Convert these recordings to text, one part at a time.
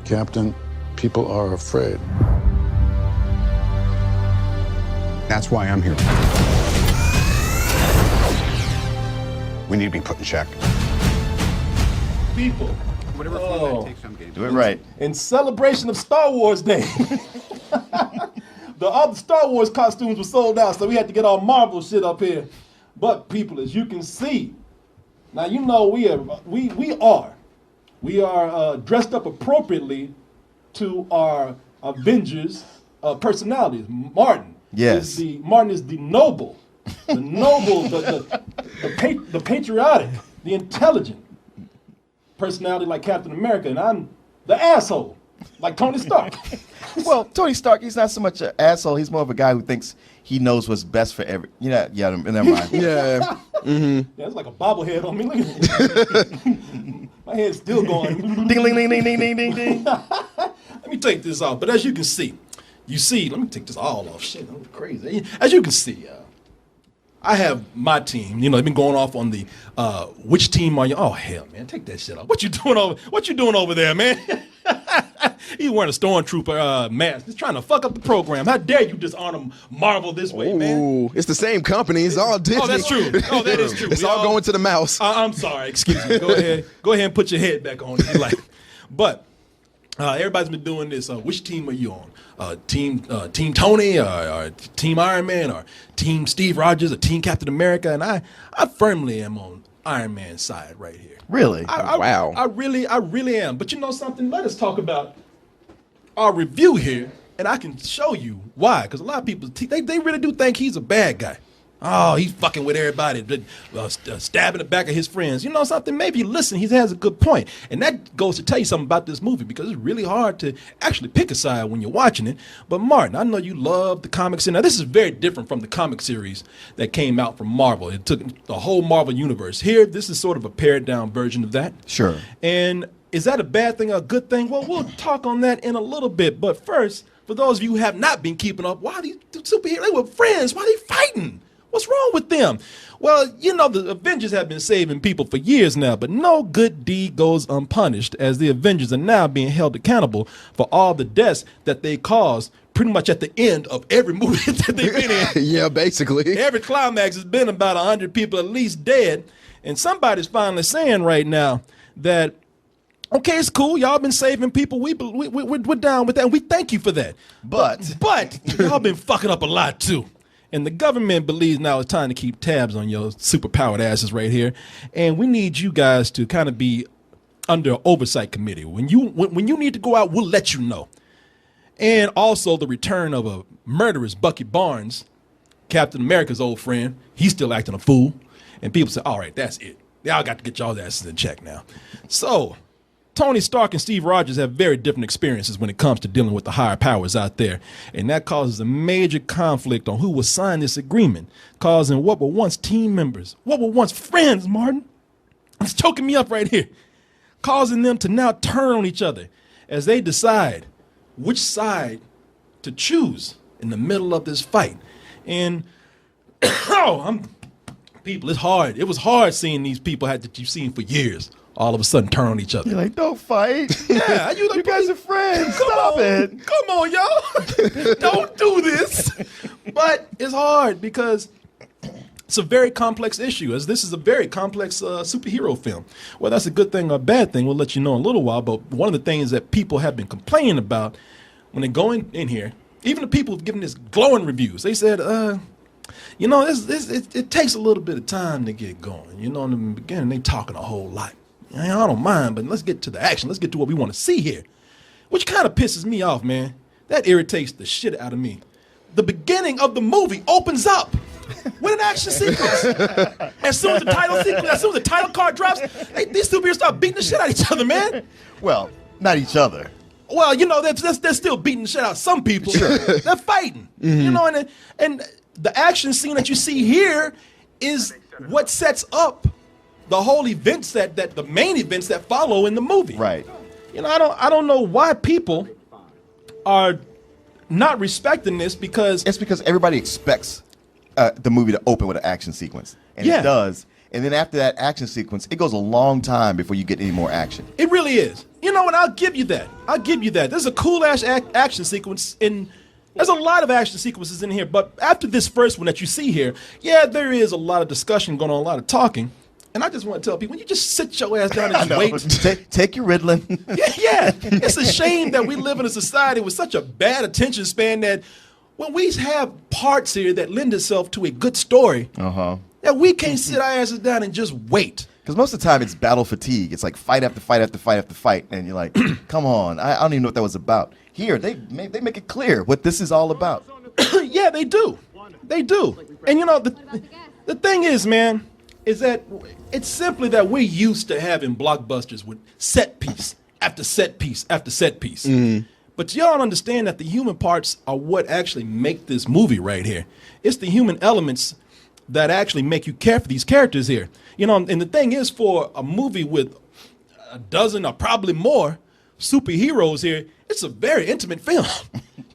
Captain, people are afraid. That's why I'm here. We need to be put in check. People. Whatever format it takes, I'm getting. Do it right. In celebration of Star Wars Day. All the Star Wars costumes were sold out, so we had to get our Marvel shit up here. But people, as you can see, now you know we are dressed up appropriately to our Avengers personalities. Martin. Yes. Martin is the noble, the patriotic, the intelligent personality like Captain America, and I'm the asshole like Tony Stark. Well, Tony Stark, he's not so much an asshole. He's more of a guy who thinks he knows what's best for every. Never mind. Yeah. Yeah, it's like a bobblehead on me. Look at it. My head's still going. Ding, ding, ding, ding, ding, ding, ding, ding. Let me take this off. But as you can see, let me take this all off. Shit, I'm crazy. As you can see, I have my team. You know, they've been going off on the which team are you? Oh hell, man, take that shit off. What you doing over there, man? He's wearing a stormtrooper mask. He's trying to fuck up the program. How dare you dishonor Marvel this way, man? Ooh, it's the same company. It's all Disney. Oh, that's true. Oh, that is true. It's all going to the mouse. I'm sorry. Excuse me. Go ahead and put your head back on. If you like. But everybody's been doing this. Which team are you on? Team Tony, or Team Iron Man, or Team Steve Rogers, or Team Captain America? And I firmly am on Iron Man's side right here. Really? Wow. I really am. But you know something? Let us talk about our review here, and I can show you why. Because a lot of people, they really do think he's a bad guy. Oh, he's fucking with everybody, stabbing the back of his friends. You know something? Maybe listen, he has a good point. And that goes to tell you something about this movie, because it's really hard to actually pick a side when you're watching it. But Martin, I know you love the comics. Now, this is very different from the comic series that came out from Marvel. It took the whole Marvel universe. Here, this is sort of a pared down version of that. Sure. And is that a bad thing or a good thing? Well, we'll talk on that in a little bit. But first, for those of you who have not been keeping up, why these superheroes, they were friends. Why are they fighting? What's wrong with them? Well, you know, the Avengers have been saving people for years now, but no good deed goes unpunished, as the Avengers are now being held accountable for all the deaths that they caused pretty much at the end of every movie that they've been in. Yeah, basically. Every climax has been about 100 people at least dead, and somebody's finally saying right now that, okay, it's cool. Y'all been saving people. We're down with that, and we thank you for that. But y'all been fucking up a lot, too. And the government believes now it's time to keep tabs on your superpowered asses right here. And we need you guys to kind of be under an oversight committee. When you need to go out, we'll let you know. And also the return of a murderous Bucky Barnes, Captain America's old friend. He's still acting a fool. And people say, all right, that's it. Y'all got to get y'all's asses in check now. So Tony Stark and Steve Rogers have very different experiences when it comes to dealing with the higher powers out there. And that causes a major conflict on who will sign this agreement, causing what were once team members, what were once friends, Martin. It's choking me up right here. Causing them to now turn on each other as they decide which side to choose in the middle of this fight. And people, it's hard. It was hard seeing these people that you've seen for years all of a sudden turn on each other. You're like, don't fight. Yeah, you guys are friends. Stop it. Come on, y'all. Don't do this. But it's hard because it's a very complex issue, as this is a very complex superhero film. Well, that's a good thing or a bad thing, we'll let you know in a little while. But one of the things that people have been complaining about when they go in here, even the people who've given this glowing reviews, they said, you know, it takes a little bit of time to get going. You know, in the beginning, they talking a whole lot. I don't mind, but let's get to the action. Let's get to what we want to see here, which kind of pisses me off, man. That irritates the shit out of me. The beginning of the movie opens up with an action sequence. As soon as the title card drops, these superheroes start beating the shit out of each other, man. Well, not each other. Well, you know, they're still beating the shit out of some people. Sure. They're fighting. Mm-hmm. You know, and the action scene that you see here is what sets up the whole events that the main events that follow in the movie. Right. You know, I don't know why people are not respecting this, because it's because everybody expects the movie to open with an action sequence, and it does. And then after that action sequence, it goes a long time before you get any more action. It really is. You know what? I'll give you that. There's a cool ass action sequence in. There's a lot of action sequences in here, but after this first one that you see here, yeah, there is a lot of discussion going on, a lot of talking. And I just want to tell people, you just sit your ass down and just wait. Take your Ritalin. Yeah. It's a shame that we live in a society with such a bad attention span that when we have parts here that lend itself to a good story, that we can't sit our asses down and just wait. Because most of the time it's battle fatigue. It's like fight after fight after fight after fight, and you're like, come on, I don't even know what that was about. Here, they make it clear what this is all about. Yeah, they do. And you know, the thing is, man, is that it's simply that we're used to having blockbusters with set piece after set piece after set piece. But y'all don't understand that the human parts are what actually make this movie right here. It's the human elements that actually make you care for these characters here. You know, and the thing is, for a movie with a dozen or probably more superheroes here, it's a very intimate film.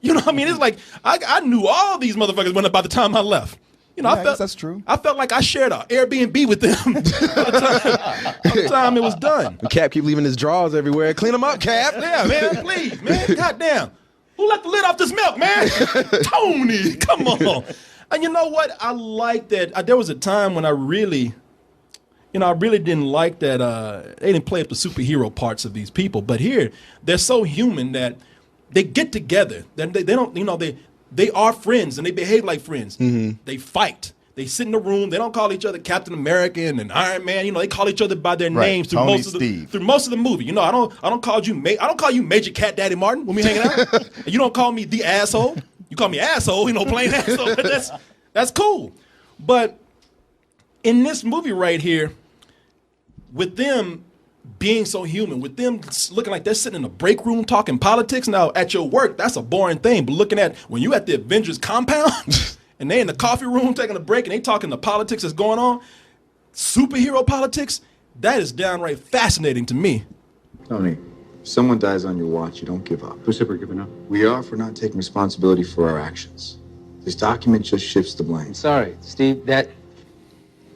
You know what I mean? It's like, I knew all these motherfuckers by the time I left. You know, I guess that's true. I felt like I shared an Airbnb with them by the time it was done. Cap keep leaving his drawers everywhere. Clean them up, Cap. Yeah, man, please, man. Goddamn. Who let the lid off this milk, man? Tony, come on. And you know what? I like that. There was a time when I really didn't like that they didn't play up the superhero parts of these people. But here, they're so human that they get together. They don't, you know, they are friends and they behave like friends. They fight. They sit in the room. They don't call each other Captain America and Iron Man. You know, they call each other by their names through most of the movie. You know, I don't call you Major Cat Daddy Martin when we hanging out. And you don't call me the asshole. You call me asshole. You know, plain asshole. That's cool. But in this movie right here, with them being so human, with them looking like they're sitting in a break room talking politics. Now, at your work, that's a boring thing. But looking at when you at the Avengers compound and they in the coffee room taking a break and they talking the politics that's going on, superhero politics, that is downright fascinating to me. Tony, if someone dies on your watch, you don't give up. Who said we're giving up? We are for not taking responsibility for our actions. This document just shifts the blame. Sorry, Steve, that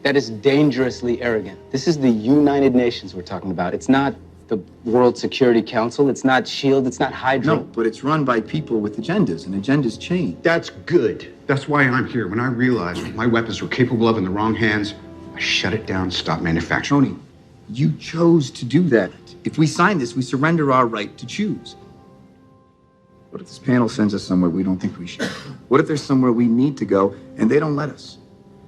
is dangerously arrogant. This is the United Nations we're talking about. It's not the World Security Council. It's not SHIELD. It's not Hydra. No, but it's run by people with agendas, and agendas change. That's good. That's why I'm here. When I realized what my weapons were capable of in the wrong hands, I shut it down, stopped manufacturing. Tony, you chose to do that. If we sign this, we surrender our right to choose. What if this panel sends us somewhere we don't think we should? What if there's somewhere we need to go and they don't let us?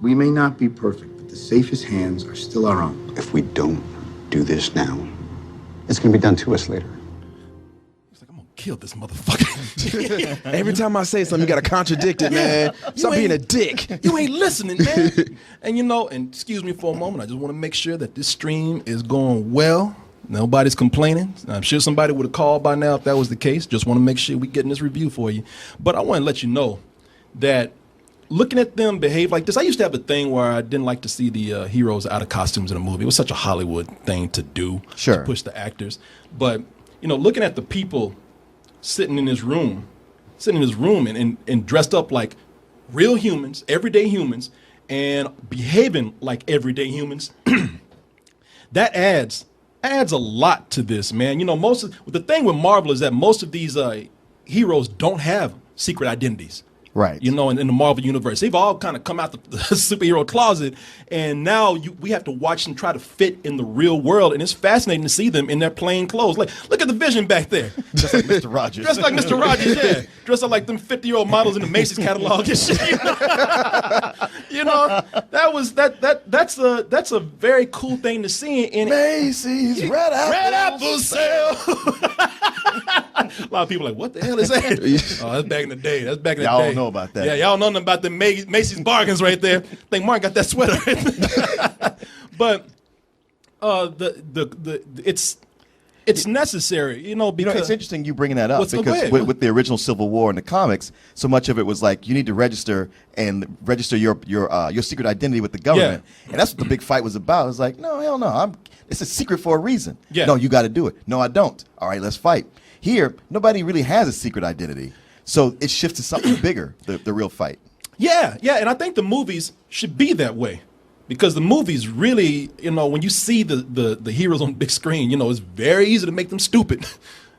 We may not be perfect, but the safest hands are still our own. If we don't do this now, it's going to be done to us later. He's like, I'm going to kill this motherfucker. Every time I say something, you got to contradict it, man. Stop being a dick. You ain't listening, man. And you know, and excuse me for a moment, I just want to make sure that this stream is going well. Nobody's complaining. I'm sure somebody would have called by now if that was the case. Just want to make sure we're getting this review for you. But I want to let you know that looking at them behave like this, I used to have a thing where I didn't like to see the heroes out of costumes in a movie. It was such a Hollywood thing to do, to push the actors. But, you know, looking at the people sitting in this room and dressed up like real humans, everyday humans, and behaving like everyday humans, that adds a lot to this, man. You know, the thing with Marvel is that most of these heroes don't have secret identities. Right. You know, in the Marvel universe, they've all kind of come out the superhero closet, and now we have to watch them try to fit in the real world, and it's fascinating to see them in their plain clothes. Like, look at the Vision back there. Just like Mr. Rogers. Dressed like Mr. Rogers, yeah. Dressed up like them 50-year-old models in the Macy's catalog and shit. You know, that's a very cool thing to see. In Macy's Red Apple Sale. A lot of people are like, what the hell is that? Oh, that's back in the day. Y'all don't know about that. Yeah, y'all know nothing about the Macy's bargains right there. I think Mark got that sweater. But it's necessary, you know, because it's interesting you bringing that up Go because ahead. with the original Civil War in the comics, so much of it was like you need to register your secret identity with the government, and that's what the big fight was about. It was like, no, hell no, it's a secret for a reason. Yeah. No, you got to do it. No, I don't. All right, let's fight. Here, nobody really has a secret identity, so it shifts to something bigger, the real fight. Yeah, and I think the movies should be that way. because the movies really, when you see the heroes on the big screen, it's very easy to make them stupid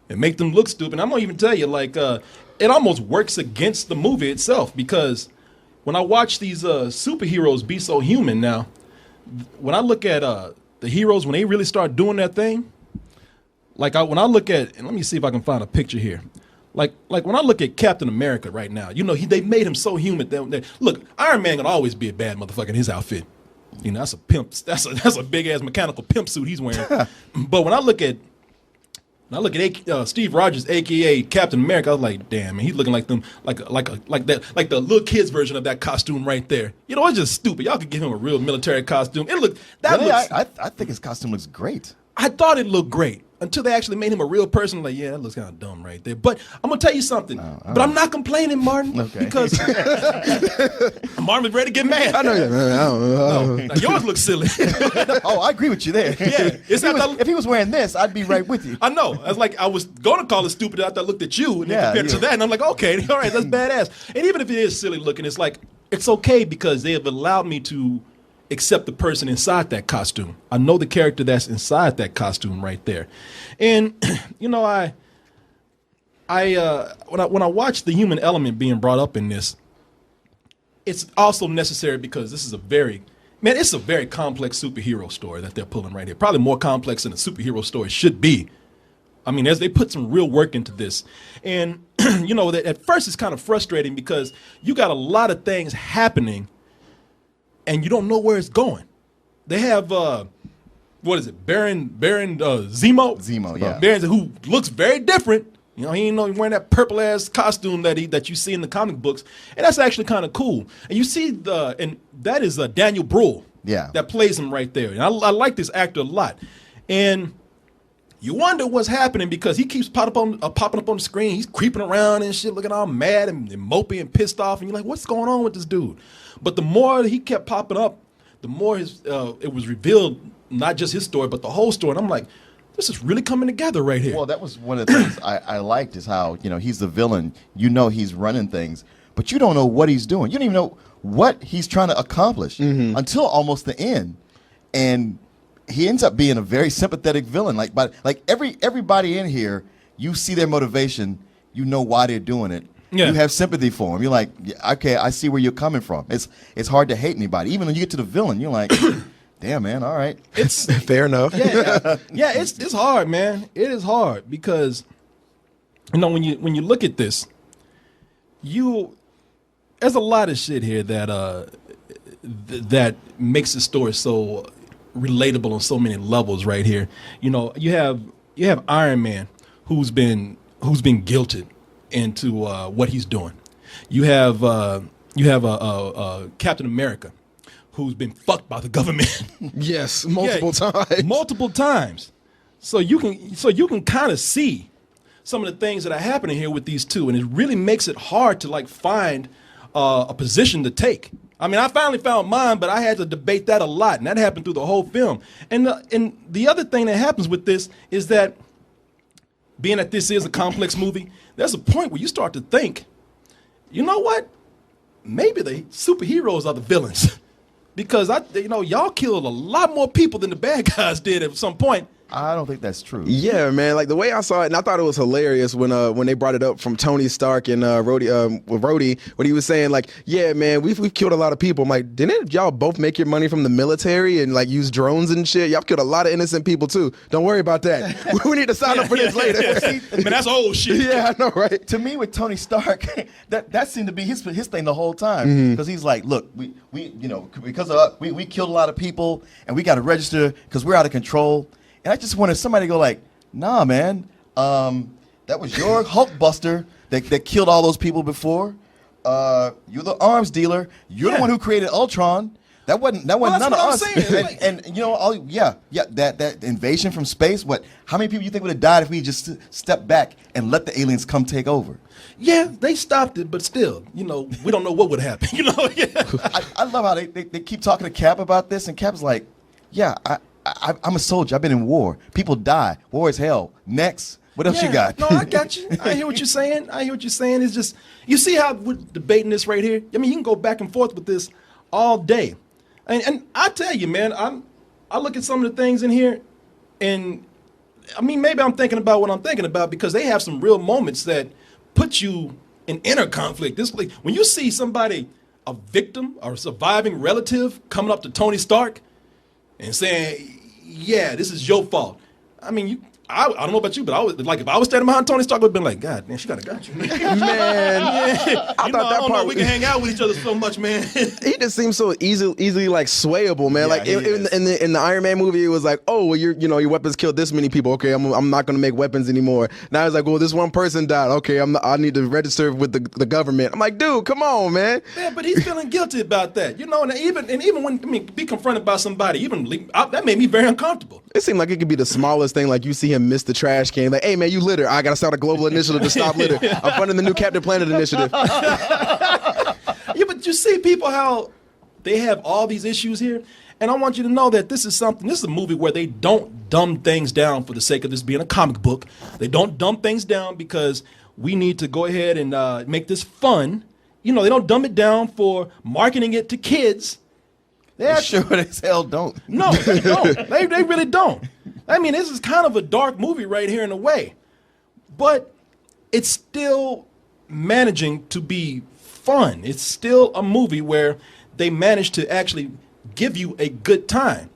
and make them look stupid. I'm gonna even tell you, like, it almost works against the movie itself, because when I watch these superheroes be so human now, when I look at the heroes, when they really start doing their thing, like when I look at, and let me see if I can find a picture here. Like when I look at Captain America right now, they made him so human. Look, Iron Man gonna always be a bad motherfucker in his outfit. That's a pimp. That's a big ass mechanical pimp suit he's wearing. But when I look at Steve Rogers, aka Captain America, I was like, damn, man, he's looking like them, like the little kids version of that costume right there. It's just stupid. Y'all could give him a real military costume. I think his costume looks great. I thought it looked great until they actually made him a real person. Like, yeah, that looks kind of dumb right there. But I'm gonna tell you something. But I'm not complaining, Martin, because Martin was ready to get mad. I know that, man. I don't know. No, yours looks silly. Oh, I agree with you there. Yeah, if he was wearing this, I'd be right with you. I know. I was going to call it stupid after I looked at you and then compared to that, and I'm like, okay, all right, that's badass. And even if it is silly looking, it's like, it's okay because they have allowed me to accept the person inside that costume. I know the character that's inside that costume right there. And when I watch the human element being brought up in this, it's also necessary because this is it's a very complex superhero story that they're pulling right here. Probably more complex than a superhero story should be. I mean, as they put some real work into this. And that at first it's kind of frustrating because you got a lot of things happening and you don't know where it's going. They have what is it, Baron Zemo? Zemo, yeah. Baron, who looks very different. He ain't wearing that purple ass costume that you see in the comic books, and that's actually kind of cool. And you see and that is Daniel Bruhl, that plays him right there. And I like this actor a lot. And you wonder what's happening because he keeps popping up on the screen. He's creeping around and shit, looking all mad and mopey and pissed off. And you're like, what's going on with this dude? But the more he kept popping up, the more it was revealed, not just his story, but the whole story. And I'm like, this is really coming together right here. Well, that was one of the things I liked is how, he's the villain. He's running things, but you don't know what he's doing. You don't even know what he's trying to accomplish until almost the end. And he ends up being a very sympathetic villain. Everybody in here, you see their motivation, you know why they're doing it. Yeah. You have sympathy for him. You're like, okay, I see where you're coming from. It's hard to hate anybody. Even when you get to the villain, you're like, damn, man, all right. It's fair enough. Yeah, it's hard, man. It is hard because when you look at this, there's a lot of shit here that makes the story so relatable on so many levels right here. You have Iron Man who's been guilted into what he's doing. You have Captain America who's been fucked by the government. Yes, multiple times. So you can kind of see some of the things that are happening here with these two, and it really makes it hard to find a position to take. I mean, I finally found mine, but I had to debate that a lot, and that happened through the whole film. And the other thing that happens with this is that, being that this is a complex movie, there's a point where you start to think, you know what? Maybe the superheroes are the villains. Because y'all killed a lot more people than the bad guys did at some point. I don't think that's true. Yeah, man. Like the way I saw it, and I thought it was hilarious when they brought it up from Tony Stark and Rhodey, when he was saying like, yeah, man, we've killed a lot of people. I'm like, didn't y'all both make your money from the military and use drones and shit? Y'all killed a lot of innocent people too. Don't worry about that. We need to sign up for this later. Man, that's old shit. Yeah, I know, right? To me, with Tony Stark, that seemed to be his thing the whole time. Because he's like, look, because of us, we killed a lot of people and we got to register because we're out of control. And I just wanted somebody to go like, nah, man, that was your Hulkbuster that killed all those people before. You're the arms dealer. You're the one who created Ultron. That wasn't none of us. And that invasion from space. How many people you think would have died if we just stepped back and let the aliens come take over? Yeah, they stopped it, but still, we don't know what would happen. I love how they keep talking to Cap about this, and Cap's like, yeah, I'm a soldier. I've been in war. People die. War is hell. Next. What else you got? No, I got you. I hear what you're saying. It's just, you see how we're debating this right here? I mean, you can go back and forth with this all day. And I tell you, man, I look at some of the things in here, and I mean, maybe I'm thinking about what I'm thinking about because they have some real moments that put you in inner conflict. This, like, when you see somebody, a victim or a surviving relative, coming up to Tony Stark and saying, "Yeah, this is your fault." I mean, I don't know about you, but I was like, if I was standing behind Tony Stark, I would have been like, God, man, she got you. Man, Yeah. I thought that part we can hang out with each other so much, man. He just seems so easily like swayable, man. Yeah, like in the Iron Man movie, it was like, oh, well, your weapons killed this many people. Okay, I'm not gonna make weapons anymore. Now it's like, well, this one person died. Okay, I need to register with the government. I'm like, dude, come on, man. Yeah, but he's feeling guilty about that, and even when be confronted by somebody, that made me very uncomfortable. It seemed like it could be the smallest thing. Like you see him miss the trash can. Like, hey man, you litter. I gotta start a global initiative to stop litter. I'm funding the new Captain Planet initiative. Yeah, but you see people how they have all these issues here, and I want you to know that this is a movie where they don't dumb things down for the sake of this being a comic book. They don't dumb things down because we need to go ahead and make this fun. They don't dumb it down for marketing it to kids. They sure as hell don't. No, they don't. They really don't. I mean, this is kind of a dark movie right here in a way, but it's still managing to be fun. It's still a movie where they manage to actually give you a good time.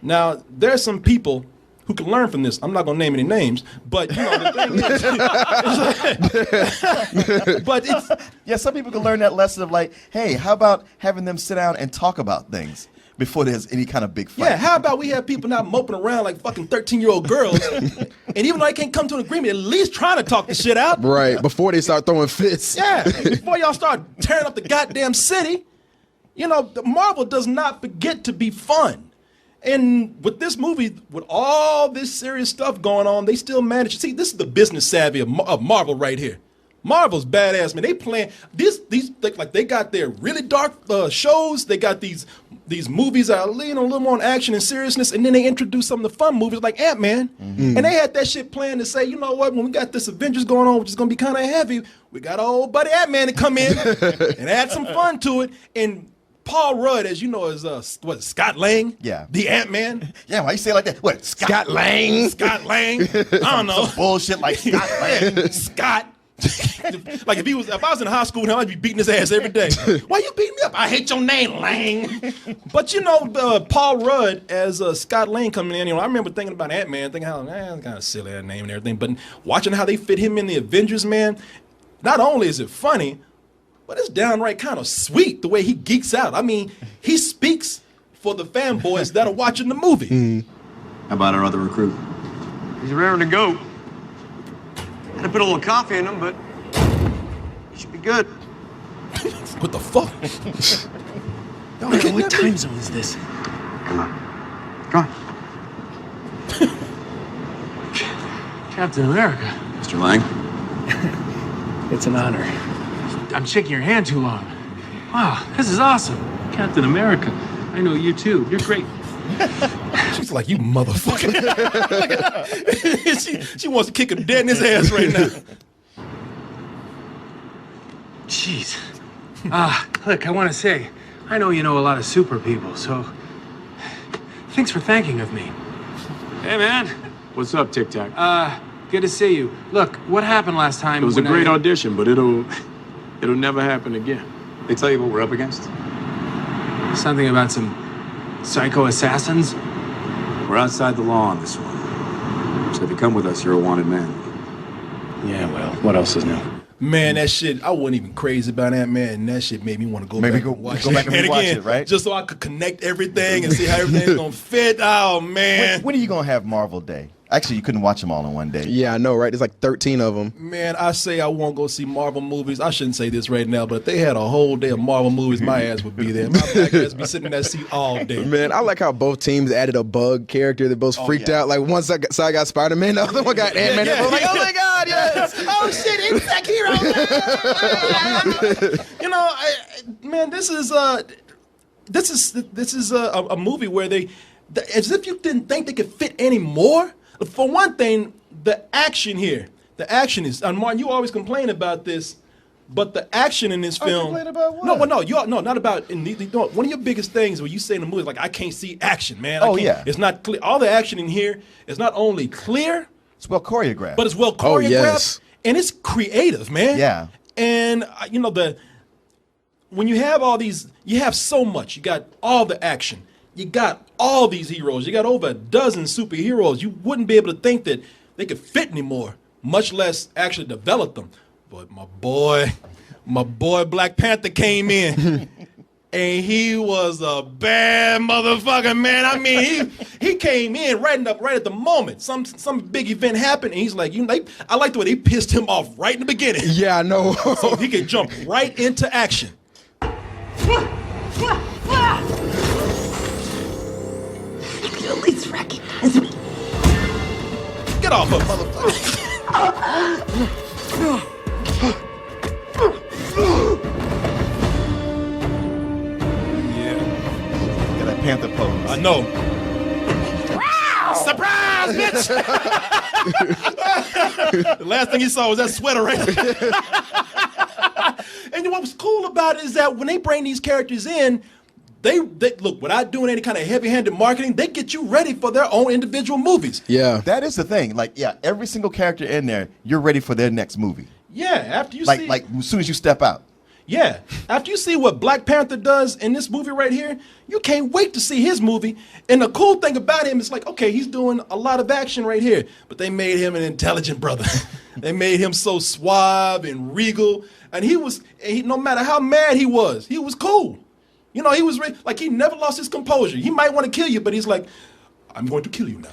Now, there are some people who can learn from this. I'm not going to name any names, but the thing is, but it's Yeah, some people can learn that lesson of like, hey, how about having them sit down and talk about things before there's any kind of big fight? yeah. How about we have people not moping around like fucking 13-year-old girls, and even though they can't come to an agreement, at least trying to talk the shit out. Right, before they start throwing fists. Yeah, before y'all start tearing up the goddamn city. The Marvel does not forget to be fun. And with this movie, with all this serious stuff going on, they still manage. See, this is the business savvy of Marvel right here. Marvel's badass, man. They playing these like they got their really dark shows. They got these movies that are leaning a little more on action and seriousness, and then they introduce some of the fun movies like Ant-Man. And they had that shit planned to say, you know what, when we got this Avengers going on, which is going to be kind of heavy, we got our old buddy Ant-Man to come in and add some fun to it. And Paul Rudd, as you know, is Scott Lang? Yeah. The Ant-Man? Yeah, why you say it like that? What, Scott Lang? Scott Lang? I don't know. Some bullshit like Scott Lang. Scott. Like if I was in high school, I'd be beating his ass every day. Why you beating me up? I hate your name, Lang. But Paul Rudd as Scott Lang coming in. I remember thinking about Ant-Man, thinking how that's kind of silly that name and everything. But watching how they fit him in the Avengers, man. Not only is it funny, but it's downright kind of sweet the way he geeks out. I mean, he speaks for the fanboys that are watching the movie. How about our other recruit? He's raring to go. Had to put a little coffee in him, but he should be good. What the fuck? Okay, what time zone is this? Come on. Come on. Captain America. Mr. Lang? It's an honor. I'm shaking your hand too long. Wow, this is awesome. Captain America. I know you too. You're great. She's like, you motherfucker. she wants to kick him dead in his ass right now. Jeez. Look, I want to say, I know you know a lot of super people, so thanks for thanking of me. Hey, man. What's up, Tic Tac? Good to see you. Look, what happened last time? It was a great audition, but it'll never happen again. They tell you what we're up against? Something about some psycho assassins? We're outside the law on this one. So if you come with us, you're a wanted man. Yeah, well, what else is new? Man, that shit, I wasn't even crazy about Ant-Man, and that shit made me want to go back and watch go back and rewatch again, it, right? just so I could connect everything and see how everything's going to fit. Oh, man. When are you going to have Marvel Day? Actually, you couldn't watch them all in one day. Yeah, I know, right? There's like 13 of them. Man, I say I won't go see Marvel movies. I shouldn't say this right now, but if they had a whole day of Marvel movies, my ass would be there. My black ass would be sitting in that seat all day. Man, I like how both teams added a bug character. They both freaked out. Like one side got Spider-Man, the other one got Ant-Man. Yeah, Like, oh my God, yes! Oh shit, Insect Hero! Man, this is a movie where as if you didn't think they could fit any more. For one thing, the action here. The action is, and Martin, you always complain about this. But the action in this film. About what? No, well, no, not about. One of your biggest things when you say in the movie is like, I can't see action, man. It's not clear. All the action in here is not only clear, it's well choreographed, but it's well choreographed, and it's creative, man. Yeah. And when you have all these, you have so much. You got all the action. You got all these heroes. You got over a dozen superheroes. You wouldn't be able to think that they could fit anymore, much less actually develop them. But my boy Black Panther came in, and he was a bad motherfucker, man. I mean, he came in right at the moment. Some big event happened, and he's like, I like the way they pissed him off right in the beginning. Yeah, I know. So he could jump right into action. You at least recognize me. Get off her, motherfucker. Got that Panther pose. I know. Surprise, bitch! The last thing he saw was that sweater right there. And what was cool about it is that when they bring these characters in, they look, without doing any kind of heavy-handed marketing, they get you ready for their own individual movies. Yeah. That is the thing. Like, yeah, every single character in there, you're ready for their next movie. Yeah, after you like, see... Like, as soon as you step out. Yeah, after you see what Black Panther does in this movie right here, you can't wait to see his movie. And the cool thing about him is like, okay, he's doing a lot of action right here, but they made him an intelligent brother. They made him so suave and regal, and no matter how mad he was cool. You know, he was like, he never lost his composure. He might want to kill you, but he's like, I'm going to kill you now.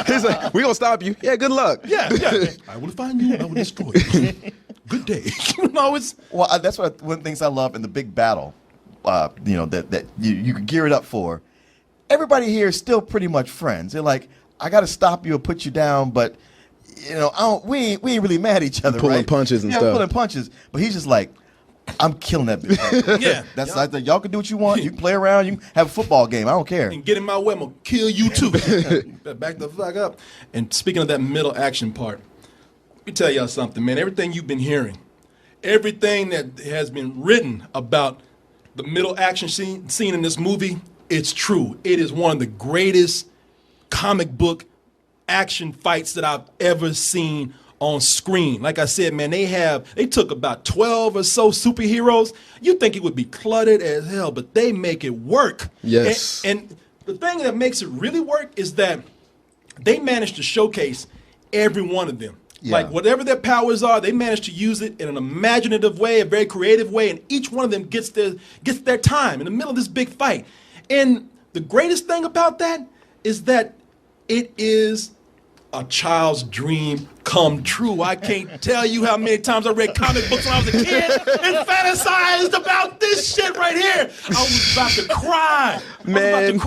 He's like, we're going to stop you. Yeah, good luck. Yeah. I will find you and I will destroy you. Good day. That's one of the things I love in the big battle, that you can gear it up for. Everybody here is still pretty much friends. They're like, I got to stop you or put you down, but, we ain't really mad at each other, pulling punches and stuff. Pulling punches. But he's just like, I'm killing that bitch. Yeah. That's like, y'all can do what you want. You can play around. You can have a football game. I don't care. And get in my way, I'm going to kill you too. Back the fuck up. And speaking of that middle action part, let me tell y'all something, man. Everything you've been hearing, everything that has been written about the middle action scene in this movie, it's true. It is one of the greatest comic book action fights that I've ever seen on screen. Like I said, man, they took about 12 or so superheroes. You think it would be cluttered as hell, but they make it work. Yes. And the thing that makes it really work is that they managed to showcase every one of them. Yeah. Like whatever their powers are, they managed to use it in an imaginative way, a very creative way, and each one of them gets their time in the middle of this big fight. And the greatest thing about that is that it is a child's dream come true. I can't tell you how many times I read comic books when I was a kid and fantasized about this shit right here. I was about to cry. Man,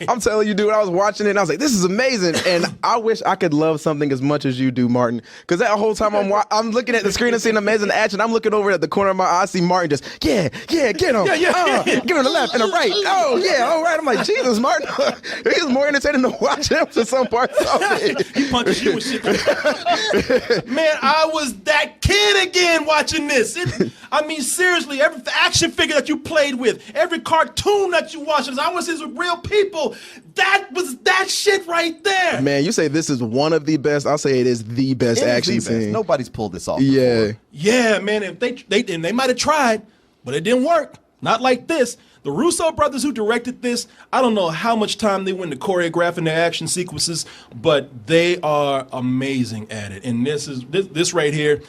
I'm telling you, dude, I was watching it and I was like, this is amazing. And I wish I could love something as much as you do, Martin. Because that whole time I'm looking at the screen and seeing amazing action. I'm looking over at the corner of my eye, I see Martin just, get him. Get him to the left and the right. Oh, yeah, all right. I'm like, Jesus, Martin. He's more entertaining to watch him to some parts of it. He punches you and shit. Man, I was that kid again watching this. I mean, seriously, every action figure that you played with, every cartoon that you watched, I was his with real people. That was that shit right there. Man, you say this is one of the best. I'll say it is the best action scene. Nobody's pulled this off. Yeah. Before. Yeah, man. If they might have tried, but it didn't work. Not like this. The Russo brothers who directed this, I don't know how much time they went to choreographing their action sequences, but they are amazing at it. And this right here,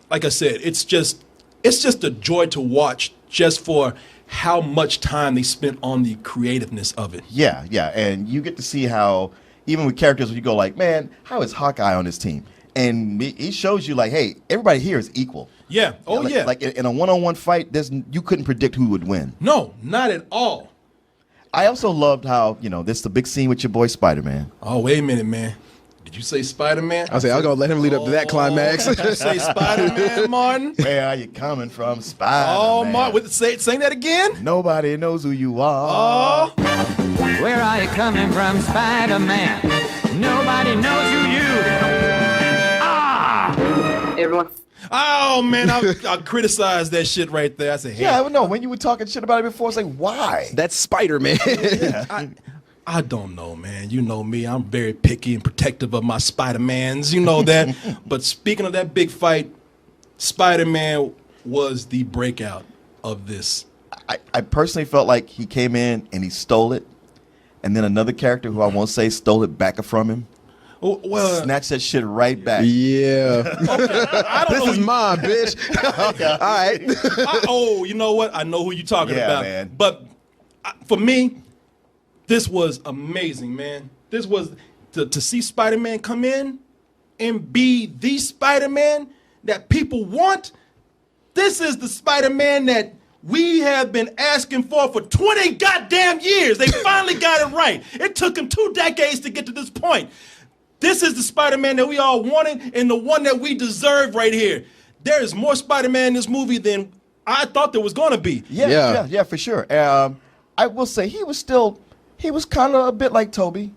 like I said, it's just a joy to watch just for how much time they spent on the creativeness of it. Yeah, and you get to see how, even with characters, you go like, man, how is Hawkeye on this team? And he shows you like, hey, everybody here is equal. Yeah. Oh, yeah. Like in a one-on-one fight, you couldn't predict who would win. No, not at all. I also loved how, this is the big scene with your boy Spider-Man. Oh, wait a minute, man. Did you say Spider-Man? I was going to let him lead up to that climax. Did you say Spider-Man, Martin? Where are you coming from, Spider-Man? Oh, Martin, sing that again? Nobody knows who you are. Oh. Where are you coming from, Spider-Man? Nobody knows who you are. Hey, everyone. Oh man, I criticized that shit right there. I said, hey, Yeah, I know. When you were talking shit about it before, it's like, why? That's Spider-Man. I don't know, man. You know me. I'm very picky and protective of my Spider-Mans. You know that. But speaking of that big fight, Spider-Man was the breakout of this. I personally felt like he came in and he stole it, and then another character who I won't say stole it back from him. Well, snatch that shit right back. Yeah. Okay. This is mine, bitch. All right. You know what? I know who you're talking about. Man. But for me, this was amazing, man. This was to see Spider-Man come in and be the Spider-Man that people want. This is the Spider-Man that we have been asking for 20 goddamn years. They finally got it right. It took them 2 decades to get to this point. This is the Spider-Man that we all wanted and the one that we deserve right here. There is more Spider-Man in this movie than I thought there was going to be. Yeah, for sure. I will say he was kind of a bit like Toby.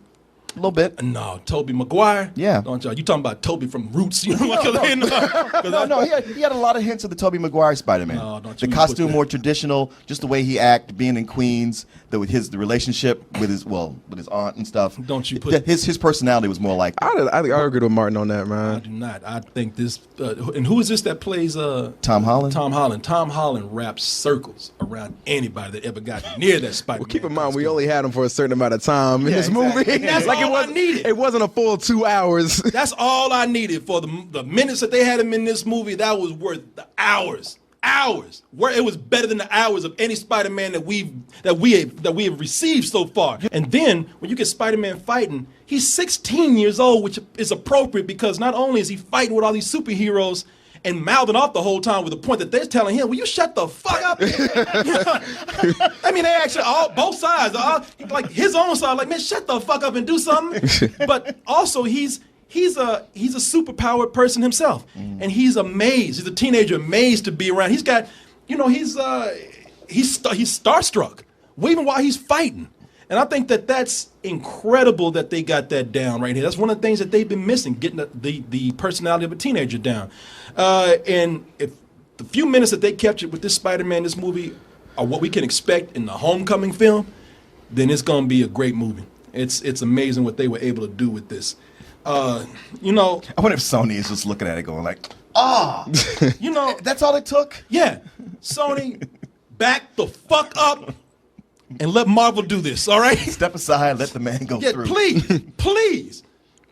A little bit. No, Tobey Maguire. Yeah. Don't y'all? You talking about Toby from Roots? You know, No, he had a lot of hints of the Tobey Maguire Spider-Man. No, don't you the costume more traditional, just the way he acted, being in Queens, the relationship with his aunt and stuff. Don't you put his personality was more like. I agree with Martin on that, man. I do not. I think this. And who is this that plays? Tom Holland. Tom Holland. Tom Holland wraps circles around anybody that ever got near that Spider-Man. Well, keep in mind we only had him for a certain amount of time in this movie. That's like all I needed. It wasn't a full 2 hours. That's all I needed for the minutes that they had him in this movie. That was worth the hours. Where it was better than the hours of any Spider-Man that we have received so far. And then when you get Spider-Man fighting, he's 16 years old, which is appropriate because not only is he fighting with all these superheroes and mouthing off the whole time with the point that they're telling him, "Will you shut the fuck up?" I mean, they actually both sides, like his own side, like, man, shut the fuck up and do something. But also he's a superpowered person himself, and he's amazed. He's a teenager amazed to be around. He's got, he's starstruck, even while he's fighting. And I think that that's incredible that they got that down right here. That's one of the things that they've been missing, getting the personality of a teenager down. And if the few minutes that they captured with this Spider-Man, this movie, are what we can expect in the Homecoming film, then it's going to be a great movie. It's amazing what they were able to do with this. I wonder if Sony is just looking at it going like, that's all it took? Yeah. Sony, back the fuck up and let Marvel do this, all right? Step aside, let the man go through. Please.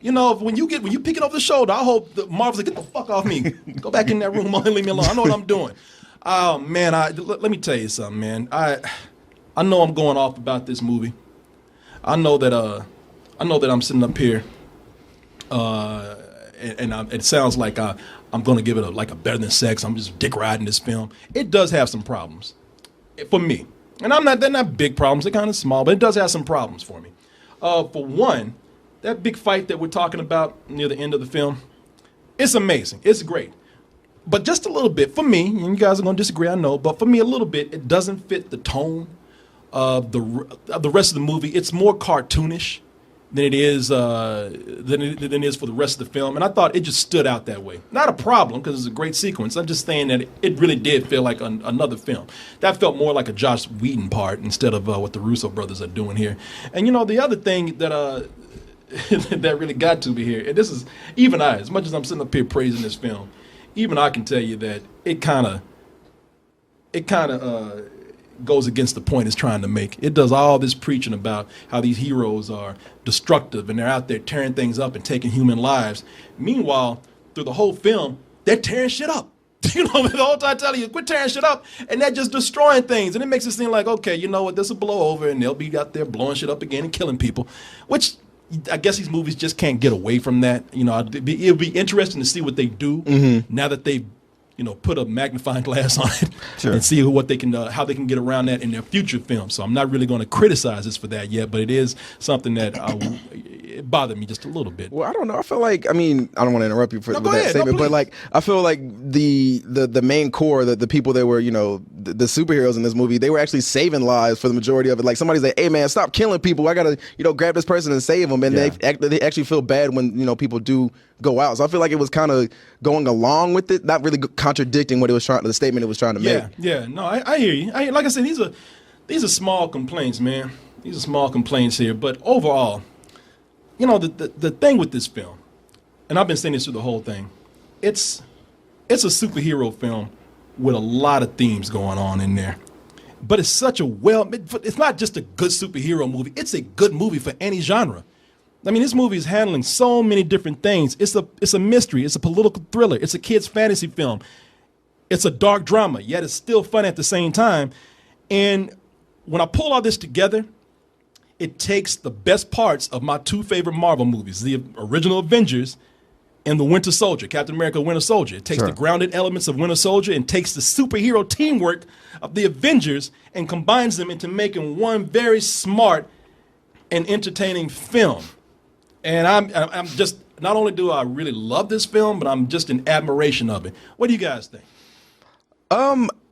When you pick it over the shoulder, I hope the Marvel's like, get the fuck off me. Go back in that room and leave me alone. I know what I'm doing. Oh man, let me tell you something, man. I know I'm going off about this movie. I know that I'm sitting up here, and it sounds like I'm going to give it a better than sex. I'm just dick riding this film. It does have some problems for me. And they're not big problems, they're kind of small, but it does have some problems for me. For one, that big fight that we're talking about near the end of the film, it's amazing, it's great. But just a little bit, for me, and you guys are gonna disagree, I know, but for me a little bit, it doesn't fit the tone of the rest of the movie. It's more cartoonish than it is than it is for the rest of the film, and I thought it just stood out that way. Not a problem because it's a great sequence. I'm just saying that it really did feel like another film. That felt more like a Joss Whedon part instead of what the Russo brothers are doing here. And the other thing that that really got to me here, and this is even I, as much as I'm sitting up here praising this film, even I can tell you that it kind of goes against the point it's trying to make. It does all this preaching about how these heroes are destructive and they're out there tearing things up and taking human lives. Meanwhile, through the whole film, they're tearing shit up. The whole time telling you, quit tearing shit up, and they're just destroying things. And it makes it seem like, okay, you know what, this will blow over and they'll be out there blowing shit up again and killing people, which I guess these movies just can't get away from that. It'll be interesting to see what they do now that they've put a magnifying glass on it and see what they can, how they can get around that in their future films. So I'm not really going to criticize this for that yet, but it is something that it bothered me just a little bit. Well, I don't know. I feel like, I mean, I don't want to interrupt you for No, with go that ahead. statement, No, but like, I feel like the main core, the people that were, you know, the superheroes in this movie, they were actually saving lives for the majority of it. Like somebody's like, hey man, stop killing people. I gotta, you know, grab this person and save them. And they actually feel bad when, you know, people do go out. So I feel like it was kind of going along with it, not really contradicting what it was trying, the statement it was trying to make. Yeah. No, I hear you. Like I said, these are small complaints, man. These are small complaints here, but overall, you know, the thing with this film, and I've been saying this through the whole thing, it's a superhero film with a lot of themes going on in there. But it's such a it's not just a good superhero movie, it's a good movie for any genre. I mean, this movie is handling so many different things. It's a mystery, it's a political thriller, it's a kid's fantasy film, it's a dark drama, yet it's still fun at the same time. And when I pull all this together, it takes the best parts of my two favorite Marvel movies, the original Avengers and the Winter Soldier, Captain America Winter Soldier. It takes the grounded elements of Winter Soldier and takes the superhero teamwork of the Avengers and combines them into making one very smart and entertaining film. And I'm just, not only do I really love this film, but I'm just in admiration of it. What do you guys think?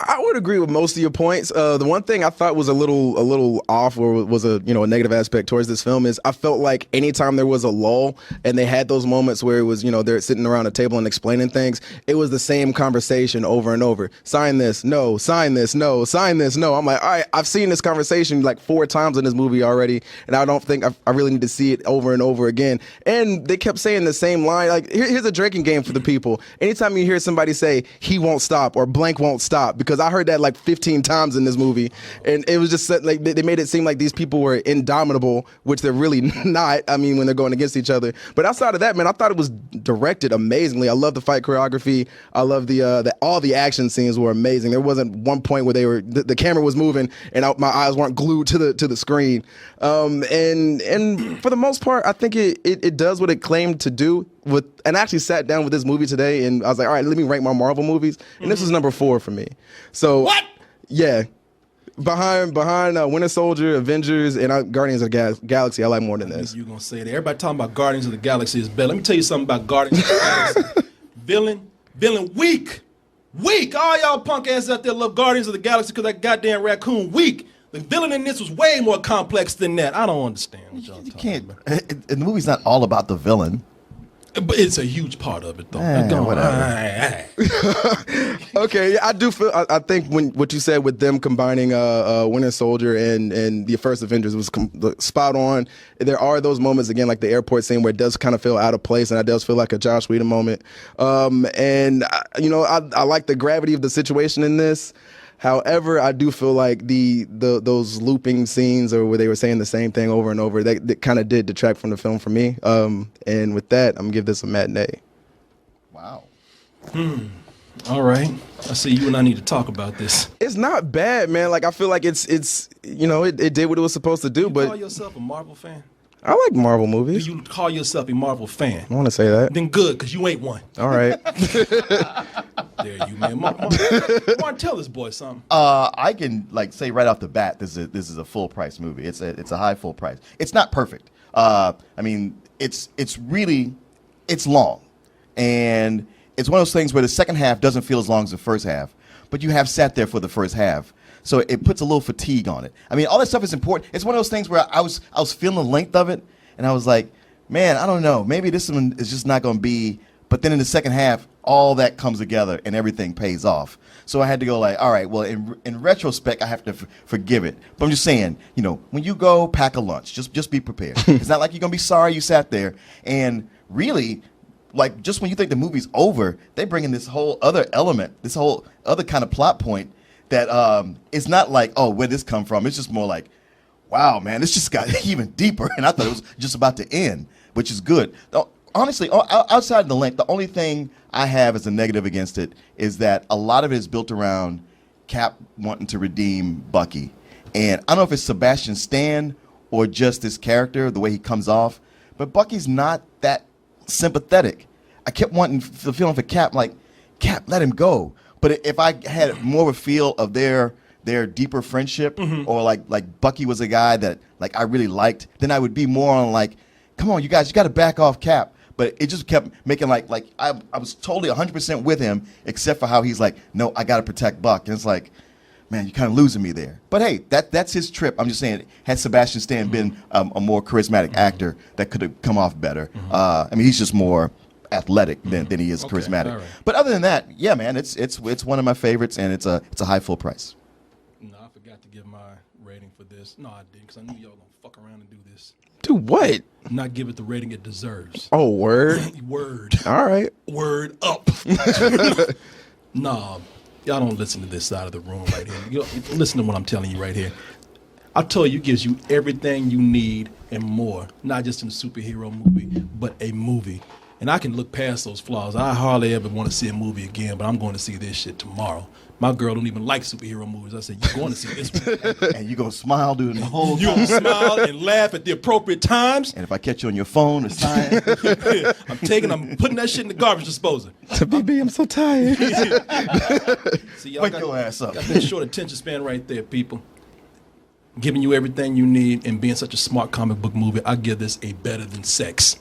I would agree with most of your points. The one thing I thought was a little off, or was a negative aspect towards this film, is I felt like anytime there was a lull and they had those moments where it was, you know, they're sitting around a table and explaining things, it was the same conversation over and over. Sign this, no. Sign this, no. Sign this, no. I'm like, all right, I've seen this conversation like 4 times in this movie already, and I don't think I really need to see it over and over again. And they kept saying the same line. Like, here's a drinking game for the people. Anytime you hear somebody say, he won't stop or blank won't stop, because I heard that like 15 times in this movie, and it was just like they made it seem like these people were indomitable, which they're really not. I mean, when they're going against each other. But outside of that, man, I thought it was directed amazingly. I love the fight choreography. I love the all the action scenes were amazing. There wasn't one point where the camera was moving and my eyes weren't glued to the screen. And for the most part, I think it does what it claimed to do. And I actually sat down with this movie today, and I was like, all right, let me rank my Marvel movies, and this is number 4 for me. So what? Yeah, behind Winter Soldier, Avengers, and Guardians of the Galaxy, I like more than this. You're gonna say that everybody talking about Guardians of the Galaxy is better. Let me tell you something about Guardians of the Galaxy. Villain weak. All y'all punk asses out there love Guardians of the Galaxy because that goddamn raccoon weak. The villain in this was way more complex than that. I don't understand what y'all talking about. And the movie's not all about the villain. But it's a huge part of it, though. Whatever. Okay, I do feel. I think when what you said with them combining Winter Soldier and the first Avengers was spot on. There are those moments again, like the airport scene, where it does kind of feel out of place, and it does feel like a Joss Whedon moment. And I like the gravity of the situation in this. However, I do feel like those looping scenes, or where they were saying the same thing over and over, that kind of did detract from the film for me. And with that, I'm gonna give this a matinee. Wow. All right. I see you and I need to talk about this. It's not bad, man. Like, I feel like it did what it was supposed to do. You but call yourself a Marvel fan? I like Marvel movies. Do you call yourself a Marvel fan? I want to say that. Then good, because you ain't one. All right. There you, man. Martin, tell this boy something. I can say right off the bat, this is a full price movie. It's a high full price. It's not perfect. I mean, it's long, and it's one of those things where the second half doesn't feel as long as the first half, but you have sat there for the first half. So it puts a little fatigue on it. I mean, all that stuff is important. It's one of those things where I was feeling the length of it, and I was like, man, I don't know. Maybe this one is just not going to be. But then in the second half, all that comes together and everything pays off. So I had to go all right, well, in retrospect, I have to forgive it. But I'm just saying, when you go, pack a lunch. Just be prepared. It's not like you're going to be sorry you sat there. And really, just when you think the movie's over, they bring in this whole other element, this whole other kind of plot point that it's not like, oh, where'd this come from? It's just more like, wow, man, this just got even deeper. And I thought it was just about to end, which is good. Honestly, outside of the length, the only thing I have as a negative against it is that a lot of it is built around Cap wanting to redeem Bucky. And I don't know if it's Sebastian Stan or just this character, the way he comes off, but Bucky's not that sympathetic. I kept wanting the feeling for Cap, like, Cap, let him go. But if I had more of a feel of their deeper friendship, or like Bucky was a guy that I really liked, then I would be more on come on, you guys, you got to back off Cap. But it just kept making like I was totally 100% with him, except for how he's like, no, I got to protect Buck. And it's like, man, you're kind of losing me there. But hey, that's his trip. I'm just saying, had Sebastian Stan been a more charismatic actor, that could have come off better. I mean, he's just more athletic than he is charismatic. Right. But other than that, yeah, man, it's one of my favorites, and it's a high full price. No, I forgot to give my rating for this. No, I didn't, because I knew y'all gonna fuck around and do this. Do what? Not give it the rating it deserves. Oh, word. Word. All right. Word up. Nah, y'all don't listen to this side of the room right here. You listen to what I'm telling you right here. I told you, it gives you everything you need and more. Not just in a superhero movie, but a movie. And I can look past those flaws. I hardly ever want to see a movie again, but I'm going to see this shit tomorrow. My girl don't even like superhero movies. I said, you're going to see this one. And you gonna smile during the whole time. You're going to smile and laugh at the appropriate times. And if I catch you on your phone or sign, I'm putting that shit in the garbage disposal. BB, I'm so tired. See, y'all wake your ass up. Got that short attention span right there, people. Giving you everything you need and being such a smart comic book movie, I give this a better than sex.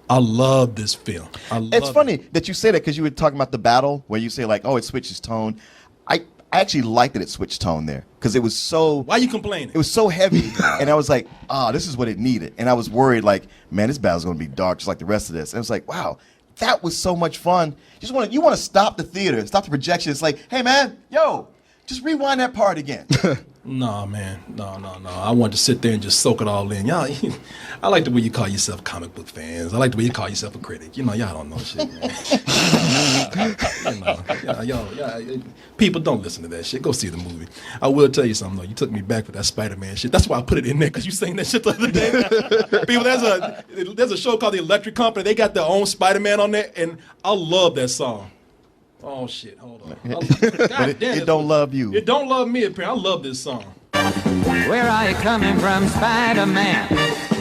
I love this film. It's funny that you say that, because you were talking about the battle where you say like, oh, it switches tone. I actually liked that it switched tone there, because it was so. Why you complaining? It was so heavy, and I was like, this is what it needed. And I was worried, like, man, this battle's going to be dark just like the rest of this. And I was like, wow, that was so much fun. You want to stop the theater, stop the projection. It's like, hey, man, yo, just rewind that part again. No, man. No. I want to sit there and just soak it all in. Y'all, I like the way you call yourself comic book fans. I like the way you call yourself a critic. You know, y'all don't know shit, man. People don't listen to that shit. Go see the movie. I will tell you something, though. You took me back with that Spider-Man shit. That's why I put it in there, because you sang that shit the other day. People, there's a show called The Electric Company. They got their own Spider-Man on there, and I love that song. Oh, shit. Hold on. But it don't love you. It don't love me, apparently. I love this song. Where are you coming from, Spider-Man?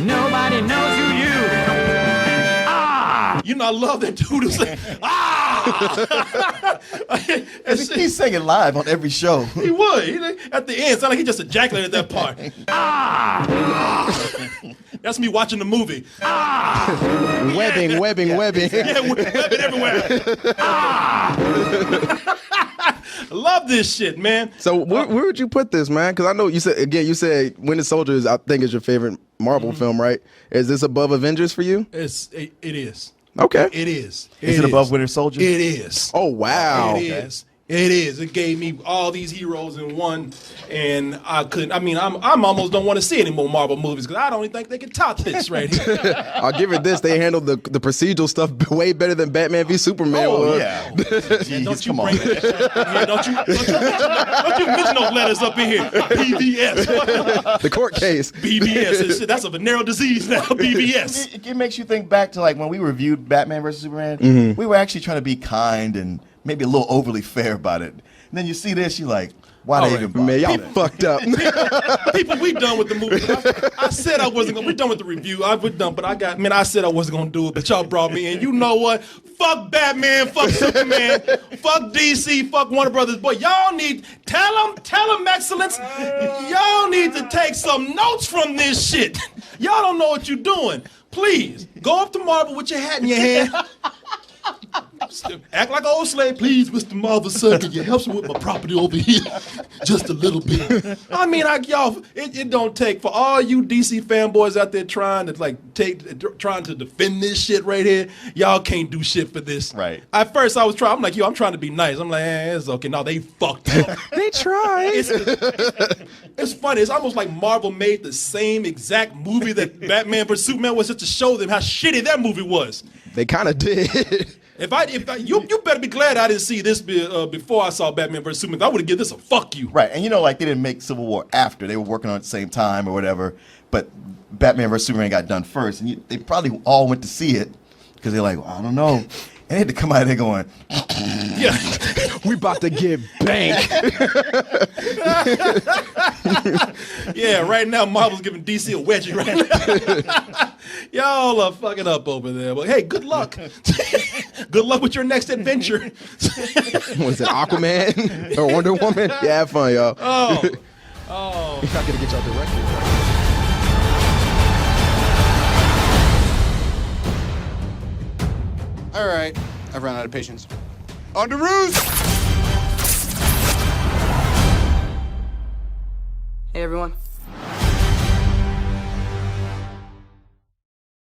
Nobody knows who you. Ah! You know, I love that dude who's like, ah! He's singing live on every show. He would. At the end, sound like he just ejaculated that part. Ah! That's me watching the movie. Ah! Webbing. Yeah, webbing everywhere. Ah! I love this shit, man. So where would you put this, man? Because I know you said Winter Soldier is, I think, is your favorite Marvel film, right? Is this above Avengers for you? It is. Okay. It is. Is it above Winter Soldier? It is. Oh, wow. It is. It is. It gave me all these heroes in one, and I'm almost don't want to see any more Marvel movies, because I don't even think they can top this right here. I'll give it this. They handled the procedural stuff way better than Batman v Superman was. Yeah. Jeez, don't you bring that shit up in here. Don't you mention those letters up in here. BBS. The court case. BBS. That's a venereal disease now. BBS. It makes you think back to like when we reviewed Batman versus Superman. We were actually trying to be kind and maybe a little overly fair about it. And then you see this, you're like, why they even bother? Man, y'all fucked up. People, we done with the movie. I said I wasn't gonna. We done with the review. We're done, but I said I wasn't gonna do it, but y'all brought me in. You know what? Fuck Batman. Fuck Superman. Fuck DC. Fuck Warner Brothers. Boy, y'all need tell them excellence. Y'all need to take some notes from this shit. Y'all don't know what you're doing. Please go up to Marvel with your hat in your hand. Act like an old slave, please, Mr. Marvel, sir. Can you help me with my property over here? Just a little bit. I mean, y'all, it don't take, for all you DC fanboys out there trying to defend this shit right here, y'all can't do shit for this. Right. At first, I'm like, I'm trying to be nice. I'm like, it's okay. No, they fucked up. They tried. It's funny. It's almost like Marvel made the same exact movie that Batman vs. Superman was, just to show them how shitty that movie was. They kind of did. You better be glad I didn't see this before I saw Batman vs. Superman. I would have given this a fuck you. Right, and like they didn't make Civil War after. They were working on it at the same time or whatever. But Batman vs. Superman got done first, and they probably all went to see it because they're like, well, I don't know. And they had to come out of there going, yeah, we about to get banked. Yeah, right now Marvel's giving DC a wedgie right now. Y'all are fucking up over there. But hey, good luck. Good luck with your next adventure. Was it Aquaman or Wonder Woman? Yeah, have fun, y'all. Oh. He's not gonna get y'all directed. All right, I've run out of patience. On to roost! Hey, everyone.